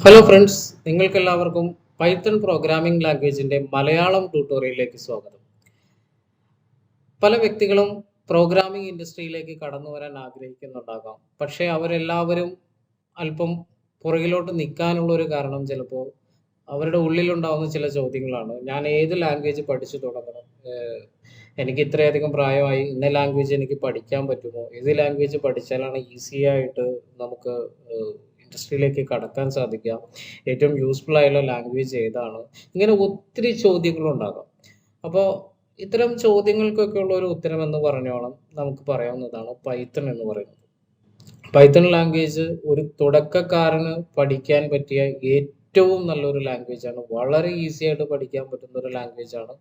Hello friends, നിങ്ങൾക്കെല്ലാവർക്കും Python programming ലാംഗ്വേജിൻ്റെ Malayalam ട്യൂട്ടോറിയലിലേക്ക് സ്വാഗതം. പല വ്യക്തികളും പ്രോഗ്രാമിംഗ് ഇൻഡസ്ട്രിയിലേക്ക് കടന്നു വരാൻ ആഗ്രഹിക്കുന്നുണ്ടാകാം. പക്ഷേ അവരെല്ലാവരും അല്പം പുറകിലോട്ട് നിൽക്കാനുള്ള ഒരു കാരണം ചിലപ്പോൾ അവരുടെ ഉള്ളിലുണ്ടാകുന്ന ചില ചോദ്യങ്ങളാണ്. ഞാൻ ഏത് ലാംഗ്വേജ് പഠിച്ചു തുടങ്ങണം? എനിക്ക് ഇത്രയധികം പ്രായമായി, ഇന്ന ലാംഗ്വേജ് എനിക്ക് പഠിക്കാൻ പറ്റുമോ? ഏത് ലാംഗ്വേജ് പഠിച്ചാലാണ് ഈസി ആയിട്ട് നമുക്ക് ഇൻഡസ്ട്രിയിലേക്ക് കടക്കാൻ സാധിക്കുക? ഏറ്റവും യൂസ്ഫുൾ ആയുള്ള ലാംഗ്വേജ് ഏതാണ്? ഇങ്ങനെ ഒത്തിരി ചോദ്യങ്ങളുണ്ടാകാം. അപ്പോൾ ഇത്തരം ചോദ്യങ്ങൾക്കൊക്കെ ഉള്ള ഒരു ഉത്തരം എന്ന് പറഞ്ഞോളം നമുക്ക് പറയാവുന്നതാണ് പൈത്തൺ എന്ന് പറയുന്നത്. പൈത്തൺ ലാംഗ്വേജ് ഒരു തുടക്കക്കാരന് പഠിക്കാൻ പറ്റിയ ഏറ്റവും നല്ലൊരു ലാംഗ്വേജാണ്. വളരെ ഈസി ആയിട്ട് പഠിക്കാൻ പറ്റുന്ന ഒരു ലാംഗ്വേജാണ്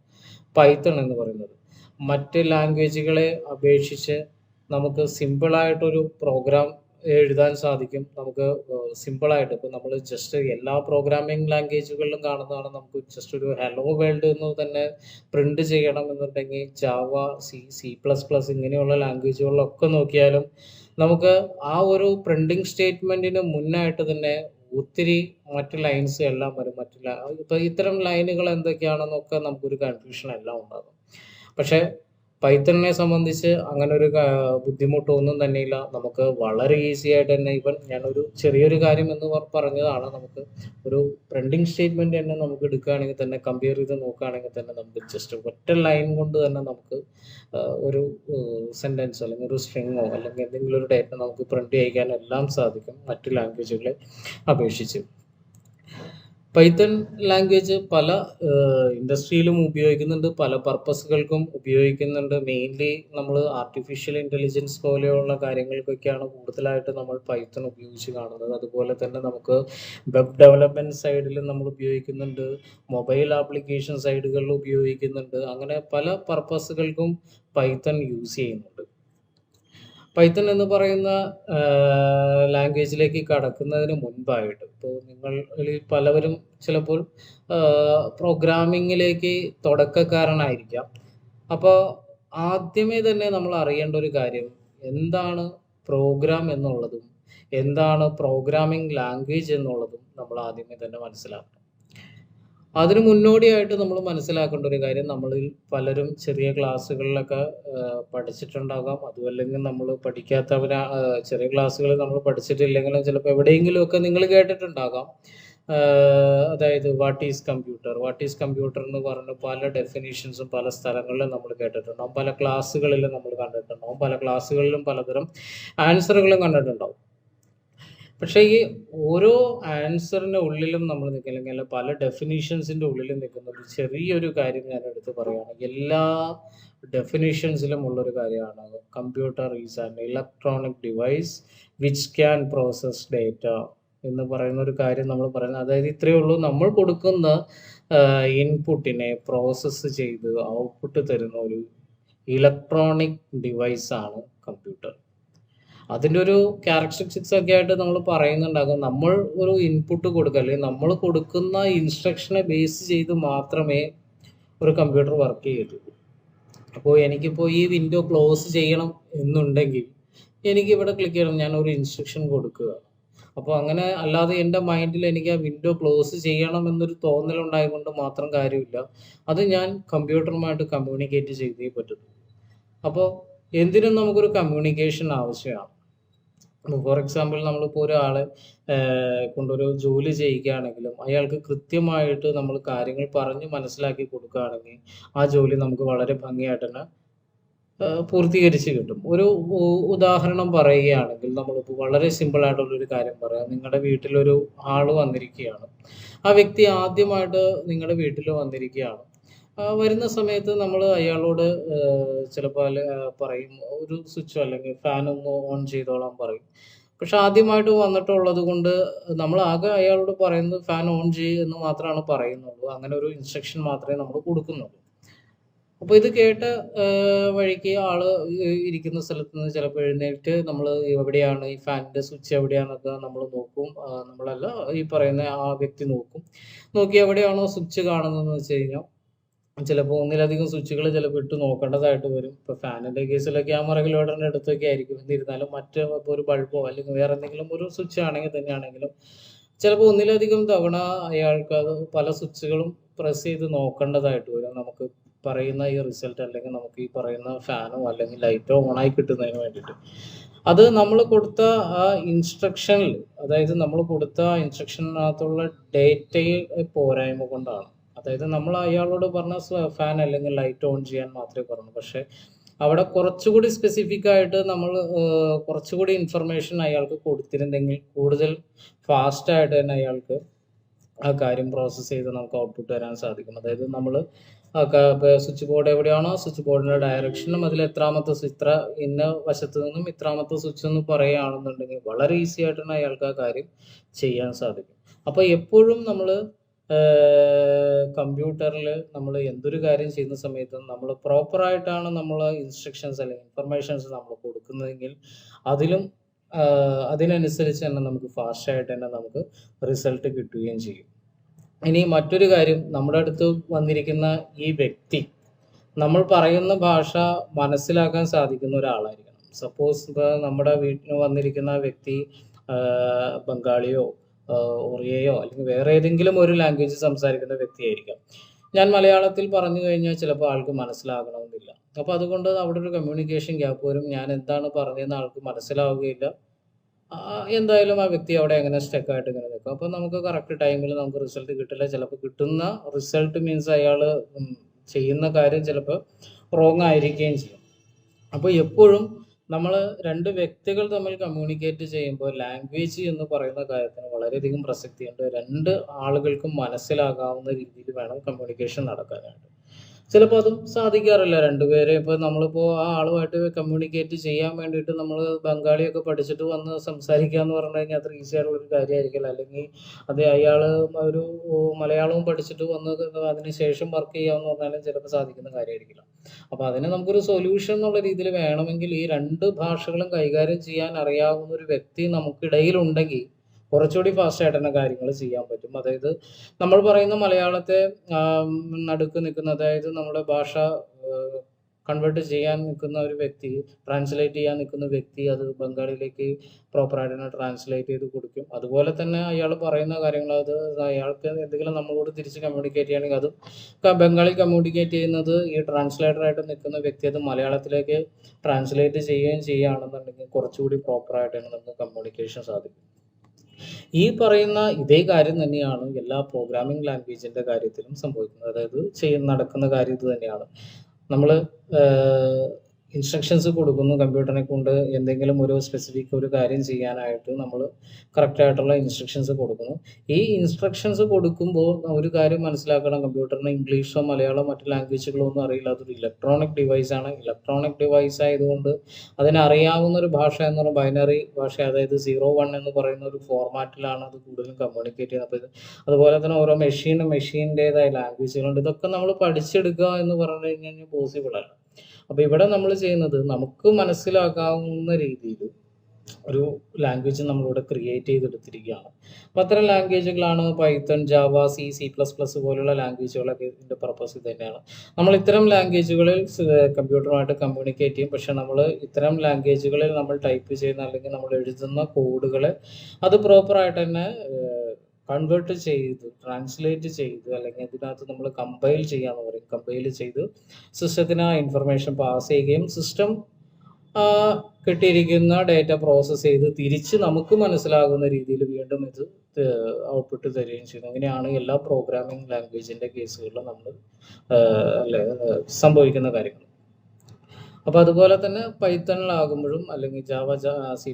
പൈത്തൺ എന്ന് പറയുന്നത്. മറ്റ് ലാംഗ്വേജുകളെ അപേക്ഷിച്ച് നമുക്ക് സിമ്പിളായിട്ടൊരു പ്രോഗ്രാം എഴുതാൻ സാധിക്കും. നമുക്ക് സിമ്പിളായിട്ട് ഇപ്പോൾ നമ്മൾ ജസ്റ്റ് എല്ലാ പ്രോഗ്രാമിംഗ് ലാംഗ്വേജുകളിലും കാണുന്നതാണ്. നമുക്ക് ജസ്റ്റ് ഒരു ഹലോ വേൾഡ് എന്ന് തന്നെ പ്രിന്റ് ചെയ്യണം എന്നുണ്ടെങ്കിൽ ജാവ, C++ ഇങ്ങനെയുള്ള ലാംഗ്വേജുകളിലൊക്കെ നോക്കിയാലും നമുക്ക് ആ ഒരു പ്രിന്റിംഗ് സ്റ്റേറ്റ്മെന്റിന് മുന്നായിട്ട് തന്നെ ഒത്തിരി മറ്റ് ലൈൻസ് എല്ലാം വരും. ഇപ്പൊ ഇത്തരം ലൈനുകൾ എന്തൊക്കെയാണെന്നൊക്കെ നമുക്കൊരു കൺഫ്യൂഷൻ എല്ലാം ഉണ്ടാകും. പക്ഷെ പൈത്തണിനെ സംബന്ധിച്ച് അങ്ങനെ ഒരു ബുദ്ധിമുട്ടൊന്നും തന്നെയില്ല. നമുക്ക് വളരെ ഈസി ആയിട്ട് തന്നെ, ഇവൻ ഞാനൊരു ചെറിയൊരു കാര്യം എന്ന് പറഞ്ഞതാണ്, നമുക്ക് ഒരു പ്രിന്റിംഗ് സ്റ്റേറ്റ്മെന്റ് തന്നെ നമുക്ക് എടുക്കുകയാണെങ്കിൽ തന്നെ, കമ്പയർ ചെയ്ത് നോക്കുകയാണെങ്കിൽ തന്നെ നമുക്ക് ജസ്റ്റ് ഒറ്റ ലൈൻ കൊണ്ട് തന്നെ നമുക്ക് ഒരു സെന്റൻസ് അല്ലെങ്കിൽ ഒരു സ്ട്രിങ്ങോ അല്ലെങ്കിൽ എന്തെങ്കിലും ഒരു ഡേറ്റ നമുക്ക് പ്രിന്റ് ചെയ്യിക്കാൻ എല്ലാം സാധിക്കും മറ്റു ലാംഗ്വേജുകളെ അപേക്ഷിച്ച്. പൈത്തൺ ലാംഗ്വേജ് പല ഇൻഡസ്ട്രിയിലും ഉപയോഗിക്കുന്നുണ്ട്, പല പർപ്പസുകൾക്കും ഉപയോഗിക്കുന്നുണ്ട്. മെയിൻലി നമ്മൾ ആർട്ടിഫിഷ്യൽ ഇൻ്റലിജൻസ് പോലെയുള്ള കാര്യങ്ങൾക്കൊക്കെയാണ് കൂടുതലായിട്ട് നമ്മൾ പൈത്തൺ ഉപയോഗിച്ച് കാണുന്നത്. അതുപോലെ തന്നെ നമുക്ക് വെബ് ഡെവലപ്മെൻറ്റ് സൈഡിലും നമ്മൾ ഉപയോഗിക്കുന്നുണ്ട്, മൊബൈൽ ആപ്ലിക്കേഷൻ സൈഡുകളിൽ ഉപയോഗിക്കുന്നുണ്ട്. അങ്ങനെ പല പർപ്പസുകൾക്കും പൈത്തൺ യൂസ് ചെയ്യുന്നുണ്ട്. പൈത്തൺ എന്ന് പറയുന്ന ലാംഗ്വേജിലേക്ക് കടക്കുന്നതിന് മുൻപായിട്ട് ഇപ്പോൾ നിങ്ങളിൽ പലവരും ചിലപ്പോൾ പ്രോഗ്രാമിങ്ങിലേക്ക് തുടക്കക്കാരനായിരിക്കാം. അപ്പോൾ ആദ്യമേ തന്നെ നമ്മൾ അറിയേണ്ട ഒരു കാര്യം എന്താണ് പ്രോഗ്രാം എന്നുള്ളതും എന്താണ് പ്രോഗ്രാമിംഗ് ലാംഗ്വേജ് എന്നുള്ളതും നമ്മൾ ആദ്യമേ തന്നെ മനസ്സിലാക്കണം. അതിന് മുന്നോടിയായിട്ട് നമ്മൾ മനസ്സിലാക്കേണ്ട ഒരു കാര്യം, നമ്മളിൽ പലരും ചെറിയ ക്ലാസ്സുകളിലൊക്കെ പഠിച്ചിട്ടുണ്ടാകാം. അതുമല്ലെങ്കിൽ നമ്മൾ പഠിക്കാത്തവരാ, ചെറിയ ക്ലാസ്സുകളിൽ നമ്മൾ പഠിച്ചിട്ടില്ലെങ്കിലും ചിലപ്പോൾ എവിടെയെങ്കിലുമൊക്കെ നിങ്ങൾ കേട്ടിട്ടുണ്ടാകാം. അതായത് വാട്ട് ഈസ് കമ്പ്യൂട്ടർ എന്ന് പറഞ്ഞ് പല ഡെഫിനിഷൻസും പല സ്ഥലങ്ങളിലും നമ്മൾ കേട്ടിട്ടുണ്ടാകും, പല ക്ലാസ്സുകളിലും നമ്മൾ കണ്ടിട്ടുണ്ടാകും, പല ക്ലാസ്സുകളിലും പലതരം ആൻസറുകളും കണ്ടിട്ടുണ്ടാവും. പക്ഷേ ഈ ഓരോ ആൻസറിൻ്റെ ഉള്ളിലും നമ്മൾ നിൽക്കില്ലെങ്കിൽ, അല്ല പല ഡെഫിനിഷൻസിൻ്റെ ഉള്ളിലും നിൽക്കുന്ന ഒരു ചെറിയൊരു കാര്യം ഞാൻ എടുത്ത് പറയുകയാണ്. എല്ലാ ഡെഫിനിഷൻസിലും ഉള്ളൊരു കാര്യമാണ് computer is an electronic device which can process data എന്ന് പറയുന്ന ഒരു കാര്യം നമ്മൾ പറയുന്നത്. അതായത് ഇത്രയേ ഉള്ളൂ, നമ്മൾ കൊടുക്കുന്ന ഇൻപുട്ടിനെ പ്രോസസ്സ് ചെയ്ത് ഔട്ട്പുട്ട് തരുന്ന ഒരു ഇലക്ട്രോണിക് ഡിവൈസാണ് കമ്പ്യൂട്ടർ. അതിൻ്റെ ഒരു ക്യാരക്ടറിസ്റ്റിക്സ് ഒക്കെ ആയിട്ട് നമ്മൾ പറയുന്നുണ്ടാകും. നമ്മൾ ഒരു ഇൻപുട്ട് കൊടുക്കുക, അല്ലെങ്കിൽ നമ്മൾ കൊടുക്കുന്ന ഇൻസ്ട്രക്ഷനെ ബേസ് ചെയ്ത് മാത്രമേ ഒരു കമ്പ്യൂട്ടർ വർക്ക് ചെയ്യത്തുള്ളൂ. അപ്പോൾ എനിക്കിപ്പോൾ ഈ വിൻഡോ ക്ലോസ് ചെയ്യണം എന്നുണ്ടെങ്കിൽ എനിക്കിവിടെ ക്ലിക്ക് ചെയ്യണം, ഞാൻ ഒരു ഇൻസ്ട്രക്ഷൻ കൊടുക്കുക. അപ്പോൾ അങ്ങനെ അല്ലാതെ എൻ്റെ മൈൻഡിൽ എനിക്ക് ആ വിൻഡോ ക്ലോസ് ചെയ്യണം എന്നൊരു തോന്നലുണ്ടായതുകൊണ്ട് മാത്രം കാര്യമില്ല. അത് ഞാൻ കമ്പ്യൂട്ടറുമായിട്ട് കമ്മ്യൂണിക്കേറ്റ് ചെയ്തേ പറ്റുള്ളൂ. അപ്പോൾ എന്തിനും നമുക്കൊരു കമ്മ്യൂണിക്കേഷൻ ആവശ്യമാണ്. ഫോർ എക്സാമ്പിൾ നമ്മളിപ്പോൾ ഒരാളെ കൊണ്ടൊരു ജോലി ചെയ്യിക്കുകയാണെങ്കിലും അയാൾക്ക് കൃത്യമായിട്ട് നമ്മൾ കാര്യങ്ങൾ പറഞ്ഞ് മനസ്സിലാക്കി കൊടുക്കുകയാണെങ്കിൽ ആ ജോലി നമുക്ക് വളരെ ഭംഗിയായിട്ട് തന്നെ പൂർത്തീകരിച്ച് കിട്ടും. ഒരു ഉദാഹരണം പറയുകയാണെങ്കിൽ, നമ്മളിപ്പോൾ വളരെ സിമ്പിളായിട്ടുള്ളൊരു കാര്യം പറയാം. നിങ്ങളുടെ വീട്ടിലൊരു ആൾ വന്നിരിക്കുകയാണ്. ആ വ്യക്തി ആദ്യമായിട്ട് നിങ്ങളുടെ വീട്ടിൽ വന്നിരിക്കുകയാണ്. വരുന്ന സമയത്ത് നമ്മൾ അയാളോട് ചിലപ്പോൾ പറയും ഒരു സ്വിച്ചോ അല്ലെങ്കിൽ ഫാൻ ഒന്ന് ഓൺ ചെയ്തോളാൻ പറയും. പക്ഷെ ആദ്യമായിട്ട് വന്നിട്ടുള്ളത് കൊണ്ട് നമ്മൾ ആകെ അയാളോട് പറയുന്നത് ഫാൻ ഓൺ ചെയ്യ് എന്ന് മാത്രമാണ് പറയുന്നുള്ളൂ. അങ്ങനെ ഒരു ഇൻസ്ട്രക്ഷൻ മാത്രമേ നമ്മൾ കൊടുക്കുന്നുള്ളൂ. അപ്പോൾ ഇത് കേട്ട വഴിക്ക് ആള് ഇരിക്കുന്ന സ്ഥലത്ത് നിന്ന് ചിലപ്പോൾ എഴുന്നേറ്റ് നമ്മൾ എവിടെയാണ് ഈ ഫാനിൻ്റെ സ്വിച്ച് എവിടെയാണെന്നൊക്കെ നമ്മൾ നോക്കും. നമ്മളല്ല, ഈ പറയുന്ന ആ വ്യക്തി നോക്കും. നോക്കി എവിടെയാണോ സ്വിച്ച് കാണുന്നതെന്ന് വെച്ച് കഴിഞ്ഞാൽ ചിലപ്പോൾ ഒന്നിലധികം സ്വിച്ചുകൾ ചിലപ്പോൾ ഇട്ട് നോക്കേണ്ടതായിട്ട് വരും. ഇപ്പോൾ ഫാനിൻ്റെ കേസിലെ ക്യാമറ ലോഡറിൻ്റെ അടുത്തൊക്കെ ആയിരിക്കും. എന്നിരുന്നാലും മറ്റ് ഇപ്പോൾ ഒരു ബൾബോ അല്ലെങ്കിൽ വേറെ എന്തെങ്കിലും ഒരു സ്വിച്ച് ആണെങ്കിൽ തന്നെയാണെങ്കിലും ചിലപ്പോൾ ഒന്നിലധികം തവണ അയാൾക്ക് അത് പല സ്വിച്ചുകളും പ്രസ് ചെയ്ത് നോക്കേണ്ടതായിട്ട് വരും. നമുക്ക് പറയുന്ന ഈ റിസൾട്ട് അല്ലെങ്കിൽ നമുക്ക് ഈ പറയുന്ന ഫാനോ അല്ലെങ്കിൽ ലൈറ്റോ ഓണായി കിട്ടുന്നതിന് വേണ്ടിയിട്ട്. അത് നമ്മൾ കൊടുത്ത ആ ഇൻസ്ട്രക്ഷനിൽ, അതായത് നമ്മൾ കൊടുത്ത ഇൻസ്ട്രക്ഷനകത്തുള്ള ഡേറ്റയിൽ പോരായ്മ കൊണ്ടാണ്. അതായത് നമ്മൾ അയാളോട് പറഞ്ഞ ഫാൻ അല്ലെങ്കിൽ ലൈറ്റ് ഓൺ ചെയ്യാൻ മാത്രമേ പറഞ്ഞു. പക്ഷേ അവിടെ കുറച്ചുകൂടി സ്പെസിഫിക് ആയിട്ട് നമ്മൾ കുറച്ചുകൂടി ഇൻഫർമേഷൻ അയാൾക്ക് കൊടുത്തിരുന്നെങ്കിൽ കൂടുതൽ ഫാസ്റ്റായിട്ട് തന്നെ അയാൾക്ക് ആ കാര്യം പ്രോസസ്സ് ചെയ്ത് നമുക്ക് ഔട്ട്പുട്ട് തരാൻ സാധിക്കും. അതായത് നമ്മൾ സ്വിച്ച് ബോർഡ് എവിടെയാണോ സ്വിച്ച് ബോർഡിൻ്റെ ഡയറക്ഷനും അതിൽ എത്രാമത്തെ ഇത്ര ഇന്ന വശത്ത് നിന്നും ഇത്രാമത്തെ സ്വിച്ച് എന്ന് പറയുകയാണെന്നുണ്ടെങ്കിൽ വളരെ ഈസി ആയിട്ട് തന്നെ അയാൾക്ക് ആ കാര്യം ചെയ്യാൻ സാധിക്കും. അപ്പോൾ എപ്പോഴും നമ്മൾ കമ്പ്യൂട്ടറിൽ നമ്മൾ എന്തൊരു കാര്യം ചെയ്യുന്ന സമയത്തും നമ്മൾ പ്രോപ്പറായിട്ടാണ് നമ്മൾ ഇൻസ്ട്രക്ഷൻസ് അല്ലെങ്കിൽ ഇൻഫർമേഷൻസ് നമ്മൾ കൊടുക്കുന്നതെങ്കിൽ അതിലും അതിനനുസരിച്ച് തന്നെ നമുക്ക് ഫാസ്റ്റായിട്ട് തന്നെ നമുക്ക് റിസൾട്ട് കിട്ടുകയും ചെയ്യും. ഇനി മറ്റൊരു കാര്യം, നമ്മുടെ അടുത്ത് വന്നിരിക്കുന്ന ഈ വ്യക്തി നമ്മൾ പറയുന്ന ഭാഷ മനസ്സിലാക്കാൻ സാധിക്കുന്ന ഒരാളായിരിക്കണം. സപ്പോസ് ഇപ്പോൾ നമ്മുടെ വീട്ടിൽ വന്നിരിക്കുന്ന വ്യക്തി ബംഗാളിയോ ഒറിയയോ അല്ലെങ്കിൽ വേറെ ഏതെങ്കിലും ഒരു ലാംഗ്വേജ് സംസാരിക്കുന്ന വ്യക്തിയായിരിക്കാം. ഞാൻ മലയാളത്തിൽ പറഞ്ഞു കഴിഞ്ഞാൽ ചിലപ്പോൾ ആൾക്ക് മനസ്സിലാകണമെന്നില്ല. അപ്പോൾ അതുകൊണ്ട് അവിടെ ഒരു കമ്മ്യൂണിക്കേഷൻ ഗ്യാപ്പ് വരും. ഞാൻ എന്താണ് പറഞ്ഞതെന്ന് ആൾക്ക് മനസ്സിലാവുകയില്ല. എന്തായാലും ആ വ്യക്തി അവിടെ അങ്ങനെ സ്റ്റക്കായിട്ട് ഇങ്ങനെ നിൽക്കും. അപ്പോൾ നമുക്ക് കറക്റ്റ് ടൈമിൽ നമുക്ക് റിസൾട്ട് കിട്ടില്ല. ചിലപ്പോൾ കിട്ടുന്ന റിസൾട്ട് മീൻസ് അയാൾ ചെയ്യുന്ന കാര്യം ചിലപ്പോൾ റോങ് ആയിരിക്കുകയും ചെയ്യും. അപ്പോൾ എപ്പോഴും നമ്മൾ രണ്ട് വ്യക്തികൾ തമ്മിൽ കമ്മ്യൂണിക്കേറ്റ് ചെയ്യുമ്പോൾ ലാംഗ്വേജ് എന്ന് പറയുന്ന കാര്യത്തിന് വളരെയധികം പ്രസക്തിയുണ്ട്. രണ്ട് ആളുകൾക്കും മനസ്സിലാകാവുന്ന രീതിയിൽ വേണം കമ്മ്യൂണിക്കേഷൻ നടക്കാനായിട്ട്. ചിലപ്പോൾ അതും സാധിക്കാറില്ല. രണ്ടുപേരെ ഇപ്പോൾ നമ്മളിപ്പോൾ ആ ആളുമായിട്ട് കമ്മ്യൂണിക്കേറ്റ് ചെയ്യാൻ വേണ്ടിയിട്ട് നമ്മൾ ബംഗാളിയൊക്കെ പഠിച്ചിട്ട് വന്ന് സംസാരിക്കുക എന്ന് പറഞ്ഞു കഴിഞ്ഞാൽ അത്ര ഈസി ആയിട്ടുള്ള ഒരു കാര്യമായിരിക്കില്ല. അല്ലെങ്കിൽ അത് അയാൾ ഒരു മലയാളവും പഠിച്ചിട്ട് വന്ന് അതിന് ശേഷം വർക്ക് ചെയ്യാമെന്ന് പറഞ്ഞാലും ചിലപ്പോൾ സാധിക്കുന്ന കാര്യമായിരിക്കില്ല. അപ്പോൾ അതിന് നമുക്കൊരു സൊല്യൂഷൻ എന്നുള്ള രീതിയിൽ വേണമെങ്കിൽ ഈ രണ്ട് ഭാഷകളും കൈകാര്യം ചെയ്യാൻ അറിയാവുന്ന ഒരു വ്യക്തി നമുക്കിടയിലുണ്ടെങ്കിൽ കുറച്ചുകൂടി ഫാസ്റ്റായിട്ട് തന്നെ കാര്യങ്ങൾ ചെയ്യാൻ പറ്റും. അതായത് നമ്മൾ പറയുന്ന മലയാളത്തെ നടുക്ക് നിൽക്കുന്ന, അതായത് നമ്മുടെ ഭാഷ കൺവേർട്ട് ചെയ്യാൻ നിൽക്കുന്ന ഒരു വ്യക്തി, ട്രാൻസ്ലേറ്റ് ചെയ്യാൻ നിൽക്കുന്ന വ്യക്തി അത് ബംഗാളിയിലേക്ക് പ്രോപ്പറായിട്ട് തന്നെ ട്രാൻസ്ലേറ്റ് ചെയ്ത് കൊടുക്കും. അതുപോലെ തന്നെ അയാൾ പറയുന്ന കാര്യങ്ങൾ അത് അയാൾക്ക് എന്തെങ്കിലും നമ്മളോട് തിരിച്ച് കമ്മ്യൂണിക്കേറ്റ് ചെയ്യുകയാണെങ്കിൽ അതും ബംഗാളി കമ്മ്യൂണിക്കേറ്റ് ചെയ്യുന്നത് ഈ ട്രാൻസ്ലേറ്ററായിട്ട് നിൽക്കുന്ന വ്യക്തി അത് മലയാളത്തിലേക്ക് ട്രാൻസ്ലേറ്റ് ചെയ്യുകയും ചെയ്യുകയാണെന്നുണ്ടെങ്കിൽ കുറച്ചുകൂടി പ്രോപ്പറായിട്ട് തന്നെ നമുക്ക് കമ്മ്യൂണിക്കേഷൻ സാധിക്കും. ഈ പറയുന്ന ഇതേ കാര്യം തന്നെയാണ് എല്ലാ പ്രോഗ്രാമിംഗ് ലാംഗ്വേജിൻ്റെ കാര്യത്തിലും സംഭവിക്കുന്നത്. അതായത് നടക്കുന്ന കാര്യം ഇത് തന്നെയാണ്. നമ്മൾ ഇൻസ്ട്രക്ഷൻസ് കൊടുക്കുന്നു കമ്പ്യൂട്ടറിനെ കൊണ്ട് എന്തെങ്കിലും ഒരു സ്പെസിഫിക് ഒരു കാര്യം ചെയ്യാനായിട്ട് നമ്മൾ കറക്റ്റായിട്ടുള്ള ഇൻസ്ട്രക്ഷൻസ് കൊടുക്കുന്നു. ഈ ഇൻസ്ട്രക്ഷൻസ് കൊടുക്കുമ്പോൾ ഒരു കാര്യം മനസ്സിലാക്കണം, കമ്പ്യൂട്ടറിന് ഇംഗ്ലീഷോ മലയാളമോ മറ്റു ലാംഗ്വേജുകളോ ഒന്നും അറിയില്ല. അതൊരു ഇലക്ട്രോണിക് ഡിവൈസാണ്. ഇലക്ട്രോണിക് ഡിവൈസ് ആയതുകൊണ്ട് അതിനറിയാവുന്ന ഒരു ഭാഷ എന്ന് പറയുന്നത് ബൈനറി ഭാഷ, അതായത് 0-1 എന്ന് പറയുന്ന ഒരു ഫോർമാറ്റിലാണ് അത് കൂടുതലും കമ്മ്യൂണിക്കേറ്റ് ചെയ്യുന്നത്. അപ്പോൾ അതുപോലെ തന്നെ ഓരോ മെഷീൻ്റേതായ ലാംഗ്വേജുകളുണ്ട്. ഇതൊക്കെ നമ്മൾ പഠിച്ചെടുക്കുക എന്ന് പറഞ്ഞു കഴിഞ്ഞാൽ പോസിബിൾ അല്ല. അപ്പോൾ ഇവിടെ നമ്മൾ ചെയ്യുന്നത് നമുക്ക് മനസ്സിലാക്കാവുന്ന രീതിയിൽ ഒരു ലാംഗ്വേജ് നമ്മളിവിടെ ക്രിയേറ്റ് ചെയ്തെടുത്തിരിക്കുകയാണ്. അപ്പോൾ അത്തരം ലാംഗ്വേജുകളാണ് പൈത്തൺ, ജാവ, C++ പോലുള്ള ലാംഗ്വേജുകളൊക്കെ. ഇതിൻ്റെ പർപ്പസ് ഇത് തന്നെയാണ്. നമ്മൾ ഇത്തരം ലാംഗ്വേജുകളിൽ കമ്പ്യൂട്ടറുമായിട്ട് കമ്മ്യൂണിക്കേറ്റ് ചെയ്യും. പക്ഷെ നമ്മൾ ഇത്തരം ലാംഗ്വേജുകളിൽ നമ്മൾ ടൈപ്പ് ചെയ്യുന്ന അല്ലെങ്കിൽ നമ്മൾ എഴുതുന്ന കോഡുകളെ അത് പ്രോപ്പറായിട്ട് തന്നെ കൺവേർട്ട് ചെയ്ത് ട്രാൻസ്ലേറ്റ് ചെയ്ത് അല്ലെങ്കിൽ അതിനകത്ത് നമ്മൾ കമ്പൈൽ ചെയ്യാന്ന് പറയും. കമ്പൈൽ ചെയ്ത് സിസ്റ്റത്തിന് ആ ഇൻഫർമേഷൻ പാസ് ചെയ്യുകയും സിസ്റ്റം കിട്ടിയിരിക്കുന്ന ഡേറ്റ പ്രോസസ്സ് ചെയ്ത് തിരിച്ച് നമുക്ക് മനസ്സിലാകുന്ന രീതിയിൽ വീണ്ടും ഇത് ഔട്ട്പുട്ട് തരികയും ചെയ്യുന്നു. അങ്ങനെയാണ് എല്ലാ പ്രോഗ്രാമിംഗ് ലാംഗ്വേജിൻ്റെ കേസുകളിലും നമ്മൾ സംഭവിക്കുന്ന കാര്യങ്ങൾ. അപ്പോൾ അതുപോലെ തന്നെ പൈത്തണിലാകുമ്പോഴും അല്ലെങ്കിൽ ജാവ, C++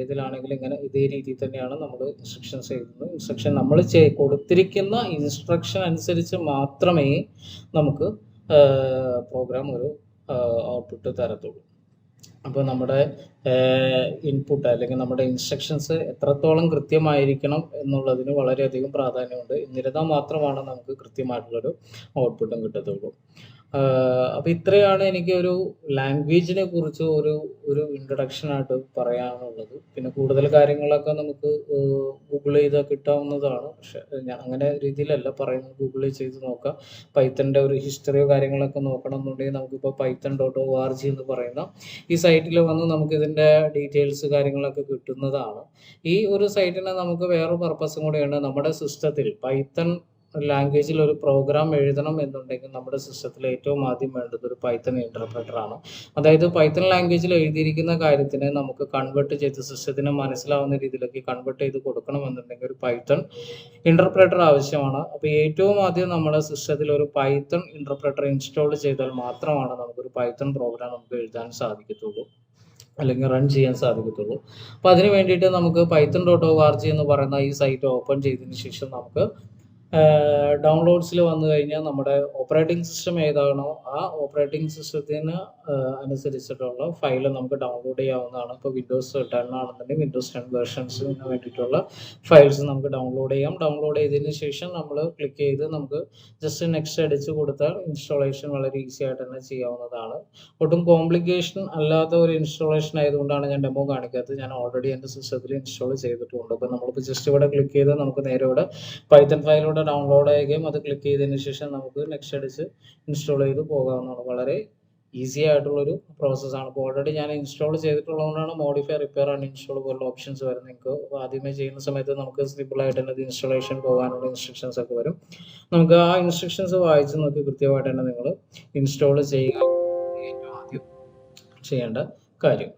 ഏതിലാണെങ്കിലും ഇങ്ങനെ ഇതേ രീതിയിൽ തന്നെയാണ് നമ്മൾ ഇൻസ്ട്രക്ഷൻസ് എഴുതുന്നത്. ഇൻസ്ട്രക്ഷൻ നമ്മൾ കൊടുത്തിരിക്കുന്ന ഇൻസ്ട്രക്ഷൻ അനുസരിച്ച് മാത്രമേ നമുക്ക് പ്രോഗ്രാം ഒരു ഔട്ട്പുട്ട് തരത്തുള്ളൂ. അപ്പോൾ നമ്മുടെ ഇൻപുട്ട് അല്ലെങ്കിൽ നമ്മുടെ ഇൻസ്ട്രക്ഷൻസ് എത്രത്തോളം കൃത്യമായിരിക്കണം എന്നുള്ളതിന് വളരെയധികം പ്രാധാന്യമുണ്ട്. എന്നിരുന്നാൽ മാത്രമാണ് നമുക്ക് കൃത്യമായിട്ടുള്ളൊരു ഔട്ട്പുട്ടും കിട്ടത്തുള്ളൂ. അപ്പൊ ഇത്രയാണ് എനിക്ക് ഒരു ലാംഗ്വേജിനെ കുറിച്ച് ഒരു ഇൻട്രൊഡക്ഷൻ ആയിട്ട് പറയാനുള്ളത്. പിന്നെ കൂടുതൽ കാര്യങ്ങളൊക്കെ നമുക്ക് ഗൂഗിൾ ചെയ്താൽ കിട്ടാവുന്നതാണ്. പക്ഷെ ഞാൻ അങ്ങനെ രീതിയിലല്ല പറയുന്നത്. ഗൂഗിൾ ചെയ്ത് നോക്കാം. പൈത്തണിന്റെ ഒരു ഹിസ്റ്ററിയോ കാര്യങ്ങളൊക്കെ നോക്കണം എന്നുണ്ടെങ്കിൽ നമുക്കിപ്പോൾ python.org എന്ന് പറയുന്ന ഈ സൈറ്റിൽ വന്ന് നമുക്ക് ഇതിന്റെ ഡീറ്റെയിൽസ് കാര്യങ്ങളൊക്കെ കിട്ടുന്നതാണ്. ഈ ഒരു സൈറ്റിനെ നമുക്ക് വേറെ പർപ്പസും കൂടെയാണ്. നമ്മുടെ സിസ്റ്റത്തിൽ പൈത്തൺ ലാംഗ്വേജിൽ ഒരു പ്രോഗ്രാം എഴുതണം എന്നുണ്ടെങ്കിൽ നമ്മുടെ സിസ്റ്റത്തിൽ ഏറ്റവും ആദ്യം വേണ്ടത് ഒരു പൈത്തൺ ഇന്റർപ്രറ്റർ ആണ്. അതായത് പൈത്തൺ ലാംഗ്വേജിൽ എഴുതിയിരിക്കുന്ന കാര്യത്തിനെ നമുക്ക് കൺവേർട്ട് ചെയ്ത് സിസ്റ്റത്തിന് മനസ്സിലാവുന്ന രീതിയിലേക്ക് കൺവേർട്ട് ചെയ്ത് കൊടുക്കണമെന്നുണ്ടെങ്കിൽ ഒരു പൈത്തൺ ഇന്റർപ്രറ്റർ ആവശ്യമാണ്. അപ്പോൾ ഏറ്റവും ആദ്യം നമ്മുടെ സിസ്റ്റത്തിൽ ഒരു പൈത്തൺ ഇന്റർപ്രറ്റർ ഇൻസ്റ്റാൾ ചെയ്താൽ മാത്രമാണ് നമുക്കൊരു പൈത്തൺ പ്രോഗ്രാം നമുക്ക് എഴുതാൻ സാധിക്കത്തുള്ളൂ, അല്ലെങ്കിൽ റൺ ചെയ്യാൻ സാധിക്കത്തുള്ളൂ. അപ്പോൾ അതിന് വേണ്ടിയിട്ട് നമുക്ക് python.org എന്ന് പറയുന്ന ഈ സൈറ്റ് ഓപ്പൺ ചെയ്തതിന് ശേഷം നമുക്ക് ഡൗൺലോഡ്സിൽ വന്നു കഴിഞ്ഞാൽ നമ്മുടെ ഓപ്പറേറ്റിംഗ് സിസ്റ്റം ഏതാണോ ആ ഓപ്പറേറ്റിംഗ് സിസ്റ്റത്തിന് അനുസരിച്ചിട്ടുള്ള ഫയൽ നമുക്ക് ഡൗൺലോഡ് ചെയ്യാവുന്നതാണ്. ഇപ്പോൾ വിൻഡോസ് 10 ആണെന്നുണ്ടെങ്കിൽ വിൻഡോസ് 10 വേർഷൻസിന് വേണ്ടിയിട്ടുള്ള ഫയൽസ് നമുക്ക് ഡൗൺലോഡ് ചെയ്യാം. ഡൗൺലോഡ് ചെയ്തതിന് ശേഷം നമ്മൾ ക്ലിക്ക് ചെയ്ത് നമുക്ക് ജസ്റ്റ് നെക്സ്റ്റ് അടിച്ച് കൊടുത്താൽ ഇൻസ്റ്റാളേഷൻ വളരെ ഈസി ആയിട്ട് തന്നെ ചെയ്യാവുന്നതാണ്. ഒട്ടും കോംപ്ലിക്കേഷൻ അല്ലാത്ത ഒരു ഇൻസ്റ്റാളേഷൻ ആയതുകൊണ്ടാണ് ഞാൻ ഡെമോ കാണിക്കാത്തത്. ഞാൻ ഓൾറെഡി എൻ്റെ സിസ്റ്റത്തിൽ ഇൻസ്റ്റാൾ ചെയ്തിട്ടുണ്ട്. അപ്പോൾ നമ്മളിപ്പോൾ ജസ്റ്റ് ഇവിടെ ക്ലിക്ക് ചെയ്ത് നമുക്ക് നേരെ ഇവിടെ പൈത്തൺ ഫയലിലൂടെ ഡൗൺലോഡ് ആവുകയും അത് ക്ലിക്ക് ചെയ്തതിന് ശേഷം നമുക്ക് നെക്സ്റ്റ് അടിച്ച് ഇൻസ്റ്റാൾ ചെയ്ത് പോകാവുന്നതാണ്. വളരെ ഈസി ആയിട്ടുള്ളൊരു പ്രോസസ്സാണ്. ഇപ്പോൾ ഓൾറെഡി ഞാൻ ഇൻസ്റ്റാൾ ചെയ്തിട്ടുള്ളതുകൊണ്ടാണ് മോഡിഫൈ, റിപ്പയർ, അൺഇൻസ്റ്റാൾ പോലുള്ള ഓപ്ഷൻസ് വരുന്നത്. നിങ്ങൾക്ക് ആദ്യമേ ചെയ്യുന്ന സമയത്ത് നമുക്ക് സിമ്പിളായിട്ട് തന്നെ ഇൻസ്റ്റാളേഷൻ പോകാനുള്ള ഇൻസ്ട്രക്ഷൻസ് ഒക്കെ വരും. നമുക്ക് ആ ഇൻസ്ട്രക്ഷൻസ് വായിച്ച് നോക്കി കൃത്യമായിട്ട് തന്നെ നിങ്ങൾ ഇൻസ്റ്റാൾ ചെയ്യുക, ഏറ്റവും ആദ്യം ചെയ്യേണ്ട കാര്യം.